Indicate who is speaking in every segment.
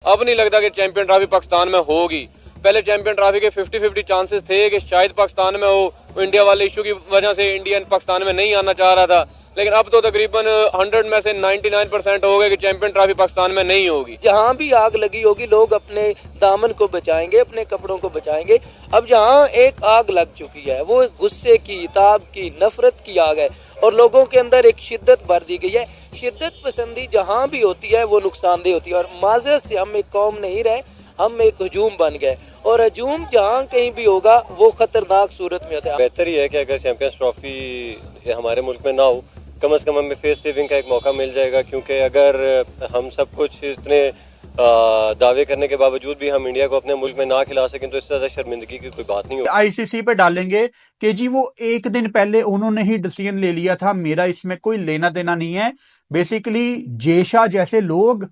Speaker 1: अब नहीं लगता कि चैंपियन ट्रॉफी पाकिस्तान में होगी। पहले चैंपियन ट्रॉफी के 50-50 चांसेस थे कि शायद पाकिस्तान में हो। इंडिया वाले इशू की वजह से इंडियन पाकिस्तान में नहीं आना चाह रहा था, लेकिन अब तो तकरीबन 100 में से 99% हो गए कि चैंपियन ट्रॉफी पाकिस्तान में नहीं होगी।
Speaker 2: जहाँ भी आग लगी होगी लोग अपने दामन को बचाएंगे, अपने कपड़ों को बचाएंगे। अब जहाँ एक आग लग चुकी है वो गुस्से की, ताब की, नफरत की आग है और लोगों के अंदर एक शिद्दत भर दी गई है। शिद्दत पसंदी जहाँ भी होती है वो नुकसानदेह होती है और माजरत से हम एक कौम नहीं रहे, हम एक हजूम बन गए और हजूम जहाँ कहीं भी होगा वो खतरनाक सूरत में होता है।
Speaker 3: बेहतर ही है कि अगर चैंपियंस ट्रॉफी हमारे मुल्क में ना हो, कम से कम हमें फेस सेविंग का एक मौका मिल जाएगा, क्योंकि अगर हम सब कुछ इतने दावे करने के बावजूद भी हम इंडिया को अपने मुल्क में ना खिला सकें तो इससे ज्यादा शर्मिंदगी की कोई बात नहीं होगी।
Speaker 4: आईसीसी पे डालेंगे कि जी वो एक दिन पहले उन्होंने ही डिसीजन ले लिया था, मेरा इसमें कोई लेना देना नहीं है। बेसिकली जेशा जैसे लोग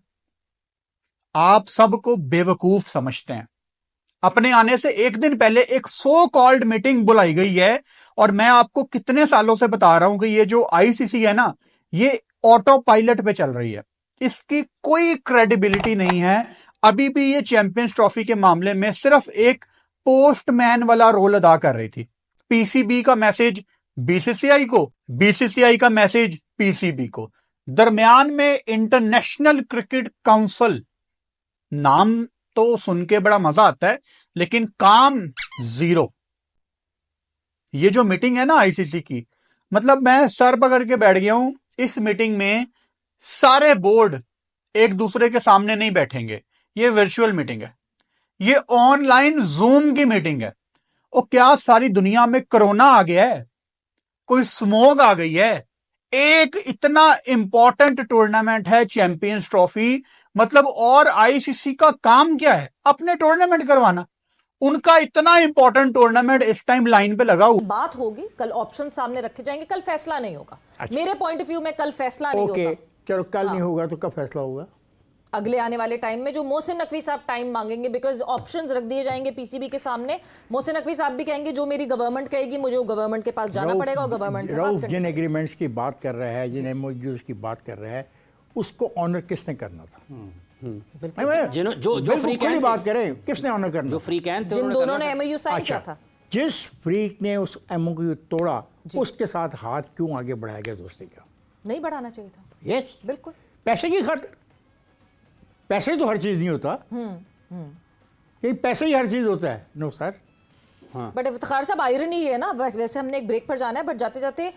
Speaker 4: आप सबको बेवकूफ समझते हैं। अपने आने से एक दिन पहले एक सो कॉल्ड मीटिंग बुलाई गई है और मैं आपको कितने सालों से बता रहा हूं कि ये जो आईसीसी है ना, ये ऑटो पायलट पे चल रही है, इसकी कोई क्रेडिबिलिटी नहीं है। अभी भी ये चैंपियंस ट्रॉफी के मामले में सिर्फ एक पोस्टमैन वाला रोल अदा कर रही थी। पीसीबी का मैसेज बीसीसीआई को, बीसीसीआई का मैसेज पीसीबी को, दरमियान में इंटरनेशनल क्रिकेट काउंसिल। नाम तो सुन के बड़ा मजा आता है लेकिन काम जीरो। ये जो मीटिंग है ना आईसीसी की, मतलब मैं सर पकड़ के बैठ गया हूं। इस मीटिंग में सारे बोर्ड एक दूसरे के सामने नहीं बैठेंगे, ये वर्चुअल मीटिंग है, ये ऑनलाइन जूम की मीटिंग है। और क्या सारी दुनिया में कोरोना आ गया है, कोई स्मोग आ गई है? एक इतना इंपॉर्टेंट टूर्नामेंट है चैंपियंस ट्रॉफी, मतलब और आईसीसी का काम क्या है? अपने टूर्नामेंट करवाना। उनका इतना इंपॉर्टेंट टूर्नामेंट इस टाइम लाइन पे लगा हुआ।
Speaker 5: बात होगी, कल ऑप्शन सामने रखे जाएंगे, कल फैसला नहीं होगा। मेरे पॉइंट ऑफ व्यू में कल फैसला नहीं होगा।
Speaker 6: चलो कल नहीं होगा तो कब फैसला होगा?
Speaker 5: अगले आने वाले टाइम में जो मोहसिन नकवी साहब टाइम मांगेंगे, बिकॉज ऑप्शंस रख दिए जाएंगे पीसीबी के सामने। मोहसिन नकवी साहब भी कहेंगे जो मेरी गवर्नमेंट कहेगी मुझे गवर्नमेंट के पास जाना पड़ेगा और गवर्नमेंट से बात करनी।
Speaker 6: जिन एग्रीमेंट्स की बात कर रहा है, जिन एमओयूज की बात कर रहा है, उसको ऑनर किसने करना था?
Speaker 7: जो फ्री कैन
Speaker 6: बात करें, किसने ऑनर करना?
Speaker 7: जो फ्री कैन
Speaker 5: जिन दोनों ने एमओयू साइन किया था।
Speaker 6: जिस फ्रीक ने उस एमओयू तोड़ा उसके साथ हाथ क्यों आगे बढ़ाया गया दोस्ती का?
Speaker 5: नहीं बढ़ाना चाहिए था।
Speaker 6: यस,
Speaker 5: बिल्कुल।
Speaker 6: पैसे की खातिर। पैसे तो हर चीज नहीं होता। कि पैसे ही हर चीज होता है? No sir.
Speaker 5: बट इफ्तिखार साहब आयरनी है ना, वैसे हमने एक ब्रेक पर जाना है, बट जाते जाते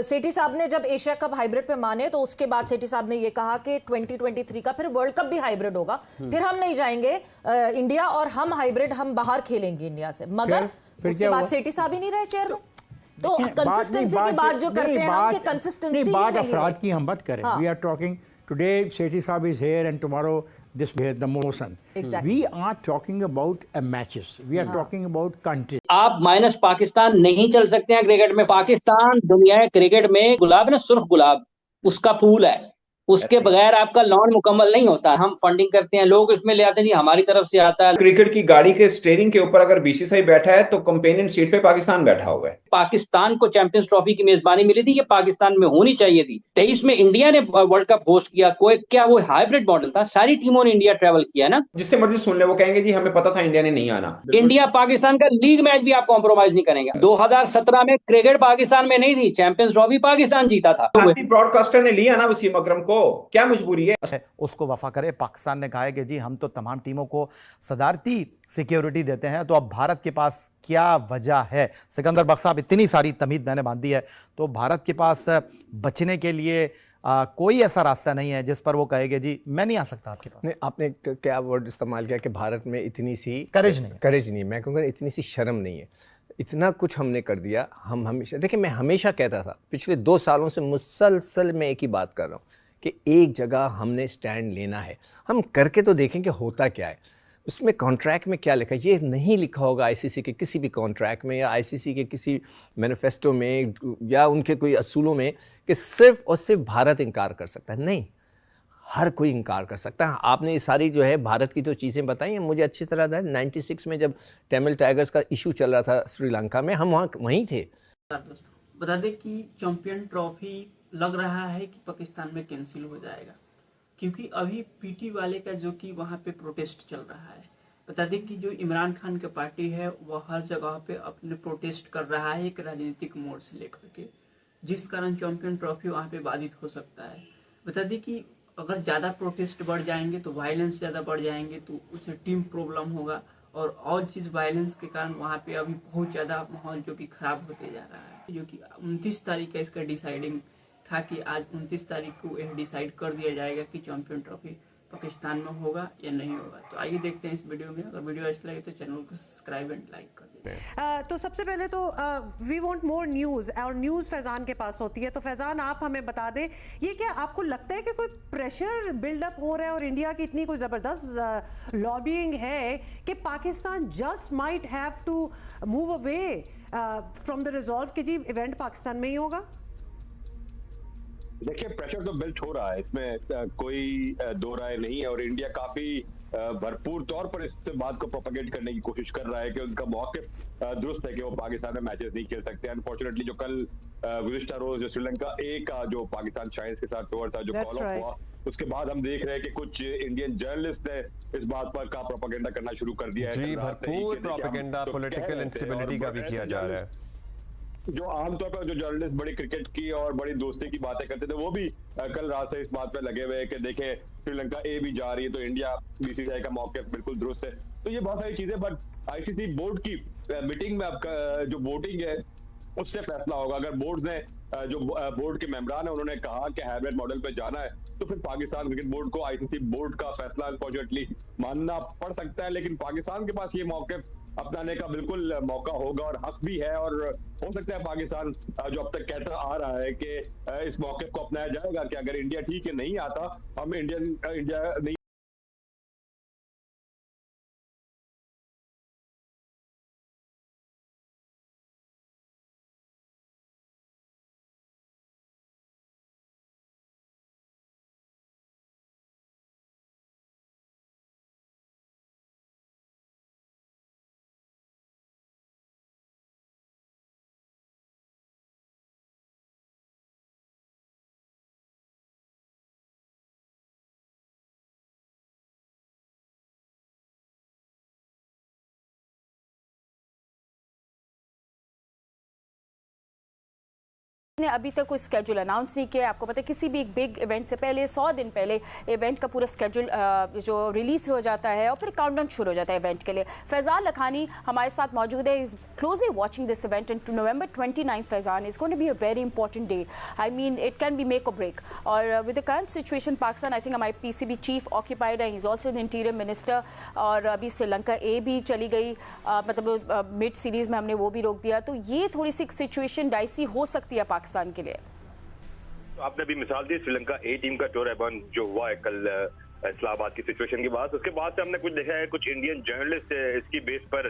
Speaker 5: सेठी साहब ने जब एशिया कप हाइब्रिड पे माने तो उसके बाद सेठी साहब ने ये कहा कि 2023 का फिर वर्ल्ड कप भी हाइब्रिड होगा, फिर हम नहीं जाएंगे इंडिया और हम हाइब्रिड हम बाहर खेलेंगे इंडिया से। मगर उसके बाद सेठी साहब ही नहीं रहे चेयरमैन। तो कंसिस्टेंसी की बात जो करते हैं हम, कि कंसिस्टेंसी
Speaker 6: बात अफराद की हम बात करें। वी आर टॉकिंग टुडे, सेठी साहब is here and tomorrow this way the motion.
Speaker 5: Exactly.
Speaker 6: We are talking about matches. We are talking about countries.
Speaker 8: आप माइनस पाकिस्तान नहीं चल सकते हैं क्रिकेट में। पाकिस्तान दुनिया क्रिकेट में गुलाब ना, सुर्ख गुलाब उसका फूल है, उसके बगैर आपका लॉन मुकम्मल नहीं होता। हम फंडिंग करते हैं, लोग इसमें ले आते नहीं, हमारी तरफ से आता है।
Speaker 9: क्रिकेट की गाड़ी के स्टीयरिंग के ऊपर अगर बीसीसीआई बैठा है तो कंपेनियन सीट पे पाकिस्तान बैठा हुआ है।
Speaker 8: पाकिस्तान को चैंपियंस ट्रॉफी की मेजबानी मिली थी, ये पाकिस्तान में होनी चाहिए थी। 23 में इंडिया ने वर्ल्ड कप होस्ट किया, कोई क्या वो हाइब्रिड मॉडल था? सारी टीमों ने इंडिया ट्रेवल किया ना।
Speaker 9: जिससे मर्जी सुन ले, वो कहेंगे जी हमें पता था इंडिया ने नहीं आना।
Speaker 8: इंडिया पाकिस्तान का लीग मैच भी आप कॉम्प्रोमाइज नहीं करेंगे। 2017 में क्रिकेट पाकिस्तान में नहीं थी, चैंपियंस ट्रॉफी पाकिस्तान जीता था।
Speaker 9: ब्रॉडकास्टर ने लिया ना वसीम अकरम को, क्या मजबूरी है?
Speaker 10: उसको वफा करे। पाकिस्तान ने कहा है कि जी हम तो तमाम टीमों को सदारती सिक्योरिटी देते हैं, तो अब भारत के पास क्या वजह है? सिकंदर बख्श साहब, इतनी सारी तमीद मैंने बांधी है, तो भारत के पास बचने के लिए कोई ऐसा रास्ता नहीं है जिस पर वो कहेगा जी मैं नहीं आ सकता आपके पास?
Speaker 11: नहीं, आपने क्या वर्ड इस्तेमाल किया कि भारत में इतनी सी
Speaker 10: करेज नहीं,
Speaker 11: मैं कहूँगा इतनी सी शर्म नहीं है। इतना कुछ हमने कर दिया। हम हमेशा, देखिए मैं हमेशा कहता था, पिछले 2 सालों से मुसलसल मैं एक ही बात कर रहा हूँ कि एक जगह हमने स्टैंड लेना है। हम करके तो देखें कि होता क्या है। उसमें कॉन्ट्रैक्ट में क्या लिखा है? ये नहीं लिखा होगा आईसीसी के किसी भी कॉन्ट्रैक्ट में या आईसीसी के किसी मैनिफेस्टो में या उनके कोई असूलों में कि सिर्फ और सिर्फ भारत इनकार कर सकता है। नहीं, हर कोई इनकार कर सकता है। आपने ये सारी जो है भारत की जो चीज़ें बताई हैं, मुझे अच्छी तरह था 96 में जब तमिल टाइगर्स का इशू चल रहा था श्रीलंका में, हम वहीं थे।
Speaker 12: बता दें कि चैंपियन ट्रॉफी लग रहा है कि पाकिस्तान में कैंसिल हो जाएगा।
Speaker 7: क्योंकि अभी पीटी वाले का जो कि वहाँ पे प्रोटेस्ट चल रहा है। बता दें कि जो इमरान खान की पार्टी है वह हर जगह पे अपने प्रोटेस्ट कर रहा है एक राजनीतिक मोड़ से लेकर के, जिस कारण चैंपियन ट्रॉफी वहाँ पे बाधित हो सकता है। बता दें कि अगर ज़्यादा प्रोटेस्ट बढ़ जाएंगे तो वायलेंस ज़्यादा बढ़ जाएंगे तो उससे टीम प्रॉब्लम होगा, और चीज़ वायलेंस के कारण वहाँ पे अभी बहुत ज़्यादा माहौल जो कि खराब होते जा रहा है। जो कि 29 तारीख का इसका डिसाइडिंग था कि आज 29 तारीख को यह डिसाइड कर दिया जाएगा कि चैंपियन ट्रॉफी पाकिस्तान में होगा या नहीं होगा। तो आइए देखते हैं इस वीडियो में। अगर वीडियो अच्छा लगे तो चैनल को सब्सक्राइब एंड लाइक कर दीजिए।
Speaker 12: तो सबसे पहले तो वी वांट मोर न्यूज़, और न्यूज़ फैजान के पास होती है। तो फैजान आप हमें बता दें, ये क्या आपको लगता है कि कोई प्रेशर बिल्डअप हो रहा है और इंडिया की इतनी कोई ज़बरदस्त लॉबिंग है कि Pakistan just might have to move away from the resolve कि जी इवेंट पाकिस्तान में ही होगा?
Speaker 13: देखिए, प्रेशर तो बिल्ट हो रहा है, इसमें कोई दो राय नहीं है, और इंडिया काफी भरपूर तौर पर इस बात को प्रोपेगेट करने की कोशिश कर रहा है कि उनका मौक़िफ़ दुरुस्त है कि वो पाकिस्तान में मैचेस नहीं खेल सकते। अनफॉर्चुनेटली जो कल गुज़िश्ता रोज जो श्रीलंका ए का जो पाकिस्तान शाइन्स के साथ टूर था जो कॉल ऑफ हुआ, उसके बाद हम देख रहे हैं कि कुछ इंडियन जर्नलिस्ट ने इस बात पर का प्रोपेगेंडा करना शुरू कर दिया है।
Speaker 14: जी, भरपूर प्रोपेगेंडा पॉलिटिकल इंस्टेबिलिटी का भी किया जा रहा है।
Speaker 13: जो आमतौर पर जो जर्नलिस्ट बड़ी क्रिकेट की और बड़ी दोस्ती की बातें करते थे, वो भी कल रात से इस बात पे लगे हुए हैं कि देखें श्रीलंका ए भी जा रही है तो इंडिया बीसीसीआई का मौक़िफ़ बिल्कुल दुरुस्त है। तो ये बहुत सारी चीजें, बट आईसीसी बोर्ड की मीटिंग में अब जो वोटिंग है उससे फैसला होगा। अगर बोर्ड ने जो बोर्ड के मेंबरान है उन्होंने कहा कि हाइब्रिड मॉडल पे जाना है, तो फिर पाकिस्तान क्रिकेट बोर्ड को आईसीसी बोर्ड का फैसला अनफॉर्चुनेटली मानना पड़ सकता है। लेकिन पाकिस्तान के पास ये मौक़िफ़ अपनाने का बिल्कुल मौका होगा और हक भी है, और हो सकता है पाकिस्तान जो अब तक कहता आ रहा है कि इस मौक़िफ़ को अपनाया जाएगा कि अगर इंडिया ठीक है नहीं आता, हम इंडिया नहीं
Speaker 15: ने अभी तक कोई स्केड्यूल अनाउंस नहीं किया। आपको पता है किसी भी एक बिग इवेंट से पहले 100 दिन पहले इवेंट का पूरा स्केड्यूल जो रिलीज हो जाता है और फिर काउंटडाउन शुरू हो जाता है इवेंट के लिए। फैजान लखानी हमारे साथ मौजूद है, is closely watching this event and November 29 Faizan is going to be a very important day. I mean it can be make or break, और with the current situation Pakistan, I think हमारे पीसीबी चीफ ऑक्यूपाइड है, he is also the interior minister, और अभी श्रीलंका ए भी चली गई, मतलब mid series में हमने वो भी रोक दिया। तो ये थोड़ी सी सिचुएशन डाइसी हो सकती है पाकिस्तान के लिए।
Speaker 13: तो आपने अभी मिसाल दी श्रीलंका ए टीम का टूर एबन जो हुआ है कल इस्लामाबाद की सिचुएशन के बाद, उसके बाद से हमने कुछ देखा है, कुछ इंडियन जर्नलिस्ट इसकी बेस पर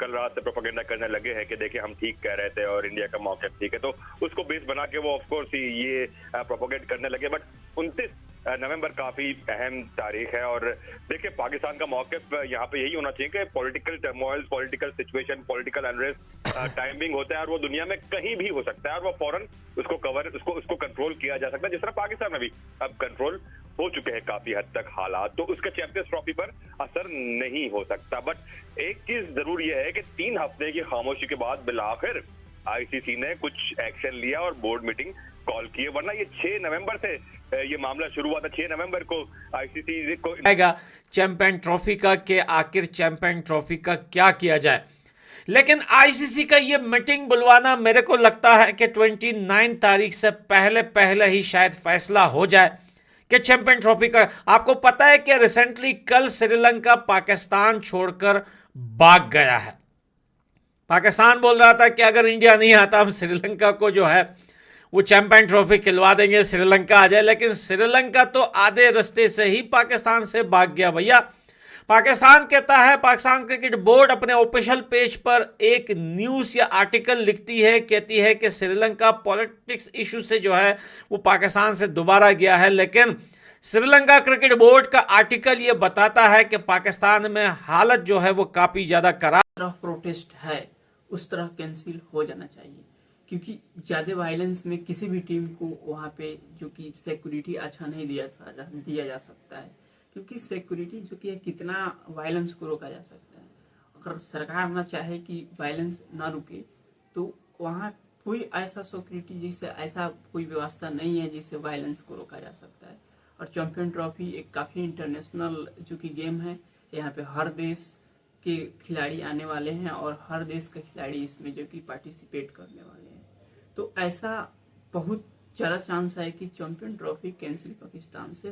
Speaker 13: कल रात से प्रोपेगेंडा करने लगे हैं कि देखिए हम ठीक कह रहे थे और इंडिया का मौक़िफ़ ठीक है, तो उसको बेस बना के वो ऑफकोर्स ये प्रोपेगेंड करने लगे। बट 29 नवंबर काफी अहम तारीख है, और देखिए पाकिस्तान का मौक़िफ़ यहाँ पे यही होना चाहिए कि political turmoil, political situation, political unrest timing होता है और वो दुनिया में कहीं भी हो सकता है, और वो फौरन उसको कंट्रोल किया जा सकता है, जिस तरह पाकिस्तान में भी अब कंट्रोल हो चुके हैं काफी हद तक हालात, तो उसका चैंपियंस ट्रॉफी पर असर नहीं हो सकता। बट एक चीज जरूर यह है कि 3 हफ्ते की खामोशी के बाद बिलाखिर आईसीसी ने कुछ एक्शन लिया और बोर्ड मीटिंग कॉल की है, वरना ये 6 नवंबर से ये मामला शुरू हुआ था। 6 नवंबर को आईसीसी को
Speaker 16: चैंपियन ट्रॉफी का कि आखिर चैंपियन ट्रॉफी का क्या किया जाए, लेकिन आईसीसी का ये मीटिंग बुलवाना मेरे को लगता है कि 29 तारीख से पहले ही शायद फैसला हो जाए कि चैंपियन ट्रॉफी का। आपको पता है कि रिसेंटली कल श्रीलंका पाकिस्तान छोड़कर भाग गया है। पाकिस्तान बोल रहा था कि अगर इंडिया नहीं आता हम श्रीलंका को जो है वो चैंपियन ट्रॉफी खिलवा देंगे, श्रीलंका आ जाए, लेकिन श्रीलंका तो आधे रास्ते से ही पाकिस्तान से भाग गया भैया। पाकिस्तान कहता है, पाकिस्तान क्रिकेट बोर्ड अपने ऑफिशियल पेज पर एक न्यूज़ या आर्टिकल लिखती है, कहती है कि श्रीलंका पॉलिटिक्स इशू से जो है वो पाकिस्तान से दोबारा गया है, लेकिन श्रीलंका क्रिकेट बोर्ड का आर्टिकल ये बताता है कि पाकिस्तान में हालत जो है वो काफ़ी ज़्यादा खराब।
Speaker 7: तरह प्रोटेस्ट है उस तरह कैंसिल हो जाना चाहिए, क्योंकि ज़्यादा वायलेंस में किसी भी टीम को वहाँ पे जो कि सिक्योरिटी अच्छा नहीं दिया जा सकता है, क्योंकि सिक्योरिटी जो कि है कितना वायलेंस को रोका जा सकता है। अगर सरकार ना चाहे कि वायलेंस ना रुके तो वहाँ कोई ऐसा सिक्योरिटी जिससे ऐसा कोई व्यवस्था नहीं है जिससे वायलेंस को रोका जा सकता है। और चैंपियन ट्रॉफी एक काफ़ी इंटरनेशनल जो कि गेम है, यहाँ पे हर देश के खिलाड़ी आने वाले हैं और हर देश के खिलाड़ी इसमें जो कि पार्टिसिपेट करने वाले हैं। तो ऐसा बहुत ज़्यादा चांस है कि चैंपियन ट्रॉफी कैंसिल पाकिस्तान से